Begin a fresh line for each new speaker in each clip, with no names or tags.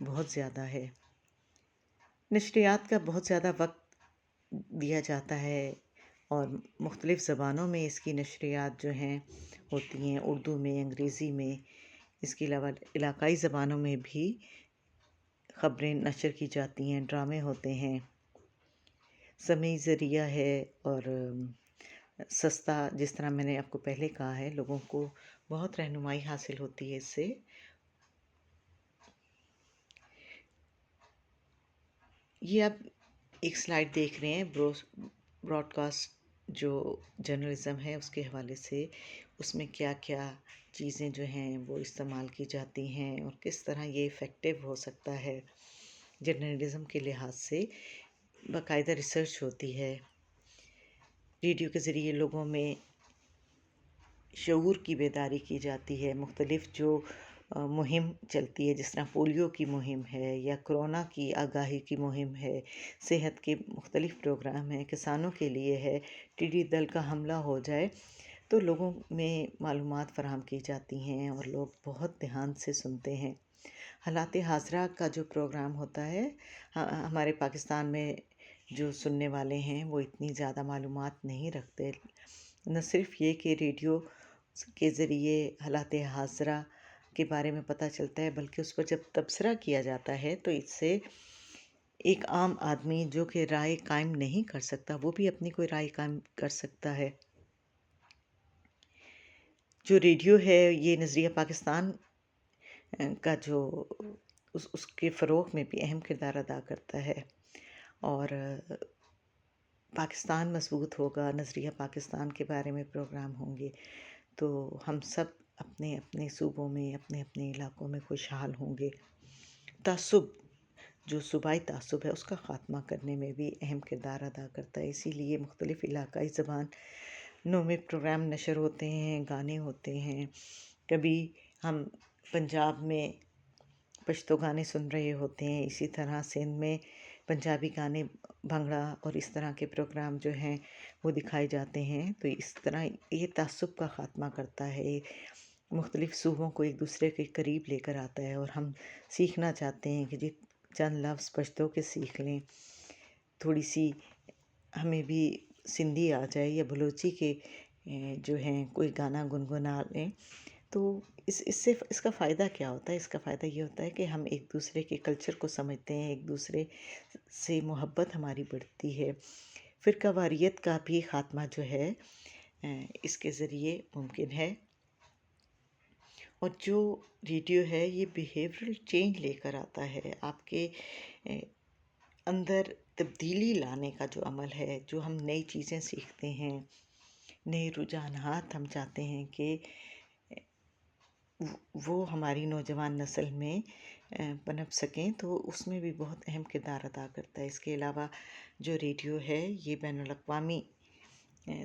بہت زیادہ ہے۔ نشریات کا بہت زیادہ وقت دیا جاتا ہے اور مختلف زبانوں میں اس کی نشریات جو ہیں ہوتی ہیں، اردو میں، انگریزی میں، اس کے علاوہ علاقائی زبانوں میں بھی خبریں نشر کی جاتی ہیں، ڈرامے ہوتے ہیں۔ سمعی ذریعہ ہے اور سستا، جس طرح میں نے آپ کو پہلے کہا ہے، لوگوں کو بہت رہنمائی حاصل ہوتی ہے اس سے۔ یہ آپ ایک سلائیڈ دیکھ رہے ہیں براڈ کاسٹ جو جرنلزم ہے اس کے حوالے سے، اس میں کیا کیا چیزیں جو ہیں وہ استعمال کی جاتی ہیں اور کس طرح یہ افیکٹو ہو سکتا ہے جرنلزم کے لحاظ سے۔ باقاعدہ ریسرچ ہوتی ہے۔ ریڈیو کے ذریعے لوگوں میں شعور کی بیداری کی جاتی ہے۔ مختلف جو مہم چلتی ہے، جس طرح پولیو کی مہم ہے یا کرونا کی آگاہی کی مہم ہے، صحت کے مختلف پروگرام ہیں، کسانوں کے لیے ہے، ٹڈی دل کا حملہ ہو جائے تو لوگوں میں معلومات فراہم کی جاتی ہیں اور لوگ بہت دھیان سے سنتے ہیں۔ حالات حاضرہ کا جو پروگرام ہوتا ہے، ہمارے پاکستان میں جو سننے والے ہیں وہ اتنی زیادہ معلومات نہیں رکھتے۔ نہ صرف یہ کہ ریڈیو کے ذریعے حالات حاضرہ کے بارے میں پتہ چلتا ہے، بلکہ اس پر جب تبصرہ کیا جاتا ہے تو اس سے ایک عام آدمی جو کہ رائے قائم نہیں کر سکتا، وہ بھی اپنی کوئی رائے قائم کر سکتا ہے۔ جو ریڈیو ہے یہ نظریہ پاکستان کا جو اس کے فروغ میں بھی اہم کردار ادا کرتا ہے، اور پاکستان مضبوط ہوگا، نظریہ پاکستان کے بارے میں پروگرام ہوں گے تو ہم سب اپنے اپنے صوبوں میں، اپنے اپنے علاقوں میں خوشحال ہوں گے۔ تعصب، جو صوبائی تعصب ہے، اس کا خاتمہ کرنے میں بھی اہم کردار ادا کرتا ہے۔ اسی لیے مختلف علاقائی زبانوں میں پروگرام نشر ہوتے ہیں، گانے ہوتے ہیں۔ کبھی ہم پنجاب میں پشتو گانے سن رہے ہوتے ہیں، اسی طرح سندھ میں پنجابی گانے، بھنگڑا اور اس طرح کے پروگرام جو ہیں وہ دکھائے جاتے ہیں۔ تو اس طرح یہ تعصب کا خاتمہ کرتا ہے، مختلف صوبوں کو ایک دوسرے کے قریب لے کر آتا ہے، اور ہم سیکھنا چاہتے ہیں کہ جی چند لفظ پشتو کے سیکھ لیں، تھوڑی سی ہمیں بھی سندھی آ جائے یا بلوچی کے جو ہیں کوئی گانا گنگنا لیں، تو اس کا فائدہ کیا ہوتا ہے؟ اس کا فائدہ یہ ہوتا ہے کہ ہم ایک دوسرے کے کلچر کو سمجھتے ہیں، ایک دوسرے سے محبت ہماری بڑھتی ہے۔ فرقہ واریت کا بھی خاتمہ جو ہے اس کے ذریعے ممکن ہے۔ اور جو ریڈیو ہے یہ بیہیورل چینج لے کر آتا ہے، آپ کے اندر تبدیلی لانے کا جو عمل ہے، جو ہم نئی چیزیں سیکھتے ہیں، نئے رجحانات ہم چاہتے ہیں کہ وہ ہماری نوجوان نسل میں پنپ سکیں، تو اس میں بھی بہت اہم کردار ادا کرتا ہے۔ اس کے علاوہ جو ریڈیو ہے یہ بین الاقوامی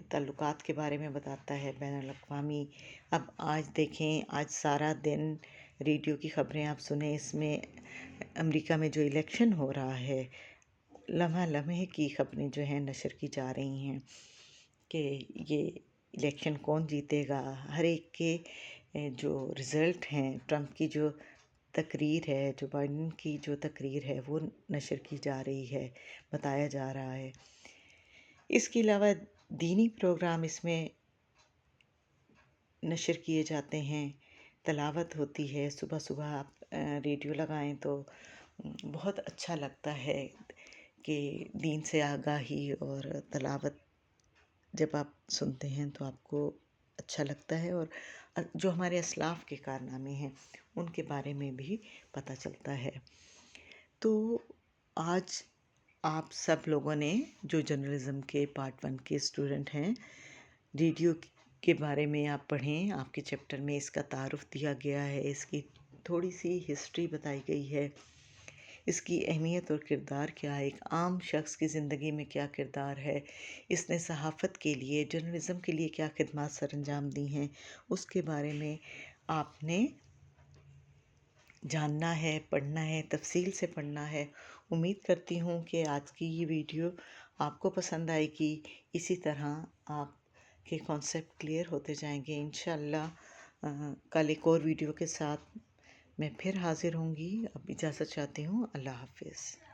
تعلقات کے بارے میں بتاتا ہے، بین الاقوامی۔ اب آج دیکھیں، آج سارا دن ریڈیو کی خبریں آپ سنیں، اس میں امریکہ میں جو الیکشن ہو رہا ہے، لمحہ لمحے کی خبریں جو ہیں نشر کی جا رہی ہیں کہ یہ الیکشن کون جیتے گا۔ ہر ایک کے جو رزلٹ ہیں، ٹرمپ کی جو تقریر ہے، جو بائیڈن کی جو تقریر ہے، وہ نشر کی جا رہی ہے، بتایا جا رہا ہے۔ اس کے علاوہ دینی پروگرام اس میں نشر کیے جاتے ہیں، تلاوت ہوتی ہے۔ صبح صبح آپ ریڈیو لگائیں تو بہت اچھا لگتا ہے کہ دین سے آگاہی اور تلاوت جب آپ سنتے ہیں تو آپ کو اچھا لگتا ہے، اور جو ہمارے اسلاف کے کارنامے ہیں ان کے بارے میں بھی پتہ چلتا ہے۔ تو آج آپ سب لوگوں نے جو جرنلزم کے پارٹ 1 کے اسٹوڈنٹ ہیں، ریڈیو کے بارے میں آپ پڑھیں، آپ کے چیپٹر میں اس کا تعارف دیا گیا ہے، اس کی تھوڑی سی ہسٹری بتائی گئی ہے، اس کی اہمیت اور کردار کیا ہے، ایک عام شخص کی زندگی میں کیا کردار ہے، اس نے صحافت کے لیے، جرنلزم کے لیے کیا خدمات سر انجام دی ہیں، اس کے بارے میں آپ نے جاننا ہے، پڑھنا ہے، تفصیل سے پڑھنا ہے۔ امید کرتی ہوں کہ آج کی یہ ویڈیو آپ کو پسند آئے گی۔ اسی طرح آپ کے کانسیپٹ کلیئر ہوتے جائیں گے۔ انشاءاللہ کل ایک اور ویڈیو کے ساتھ میں پھر حاضر ہوں گی، اب اجازت چاہتی ہوں، اللہ حافظ۔